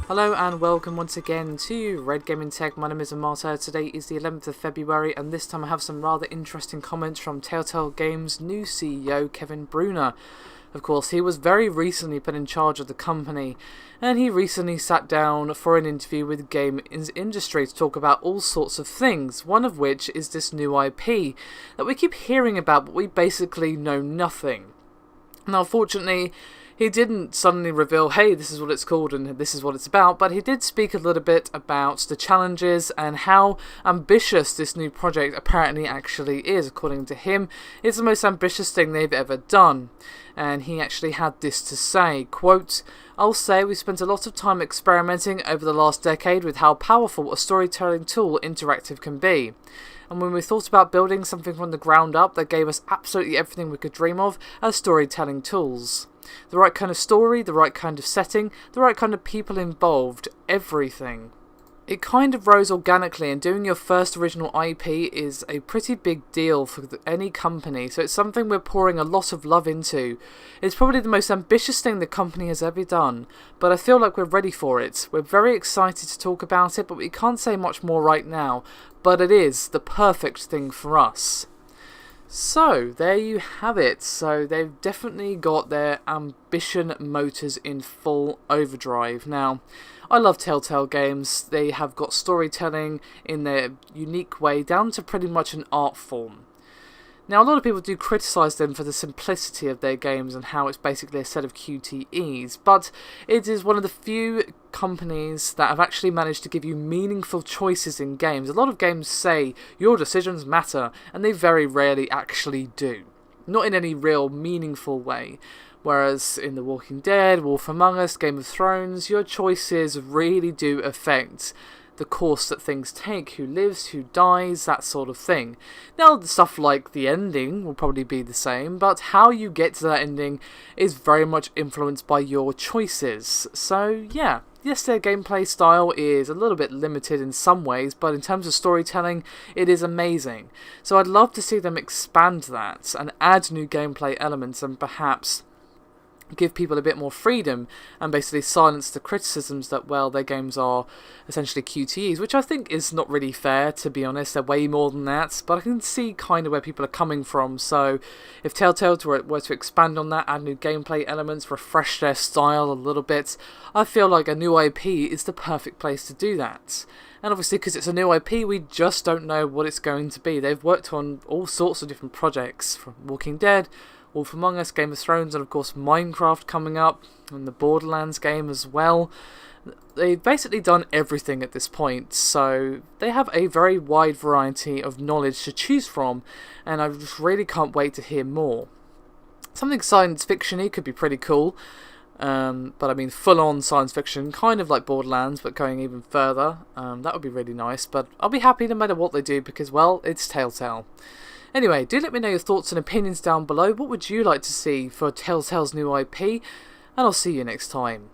Hello and welcome once again to Red Gaming Tech. My name is Amata. Today is the 11th of February and this time I have some rather interesting comments from Telltale Games' new CEO, Kevin Bruner. Of course, he was very recently put in charge of the company and he recently sat down for an interview with the game industry to talk about all sorts of things, one of which is this new IP that we keep hearing about but we basically know nothing. Now, fortunately, he didn't suddenly reveal, hey, this is what it's called and this is what it's about, but he did speak a little bit about the challenges and how ambitious this new project apparently actually is. According to him, it's the most ambitious thing they've ever done. And he actually had this to say, quote, "I'll say we spent a lot of time experimenting over the last decade with how powerful a storytelling tool interactive can be. And when we thought about building something from the ground up that gave us absolutely everything we could dream of as storytelling tools. The right kind of story, the right kind of setting, the right kind of people involved, everything. It kind of rose organically, and doing your first original IP is a pretty big deal for any company, so it's something we're pouring a lot of love into. It's probably the most ambitious thing the company has ever done, but I feel like we're ready for it. We're very excited to talk about it, but we can't say much more right now, but it is the perfect thing for us." So, there you have it. So, they've definitely got their ambition motors in full overdrive. Now, I love Telltale Games. They have got storytelling in their unique way down to pretty much an art form. Now, a lot of people do criticise them for the simplicity of their games and how it's basically a set of QTEs, but it is one of the few companies that have actually managed to give you meaningful choices in games. A lot of games say your decisions matter, and they very rarely actually do. Not in any real meaningful way. Whereas in The Walking Dead, Wolf Among Us, Game of Thrones, your choices really do affect the course that things take, who lives, who dies, that sort of thing. Now, stuff like the ending will probably be the same, but how you get to that ending is very much influenced by your choices. So, yeah. Yes, their gameplay style is a little bit limited in some ways, but in terms of storytelling, it is amazing. So I'd love to see them expand that and add new gameplay elements and perhaps give people a bit more freedom and basically silence the criticisms that, well, their games are essentially QTEs, which I think is not really fair, to be honest. They're way more than that, but I can see kind of where people are coming from. So if Telltale were to expand on that, add new gameplay elements, refresh their style a little bit, I feel like a new IP is the perfect place to do that. And obviously, because it's a new IP, we just don't know what it's going to be. They've worked on all sorts of different projects, from Walking Dead, Wolf Among Us, Game of Thrones, and of course Minecraft coming up, and the Borderlands game as well. They've basically done everything at this point, so they have a very wide variety of knowledge to choose from, and I just really can't wait to hear more. Something science fiction-y could be pretty cool, but I mean full-on science fiction, kind of like Borderlands, but going even further. That would be really nice, but I'll be happy no matter what they do because, well, it's Telltale. Anyway, do let me know your thoughts and opinions down below. What would you like to see for Telltale's new IP? And I'll see you next time.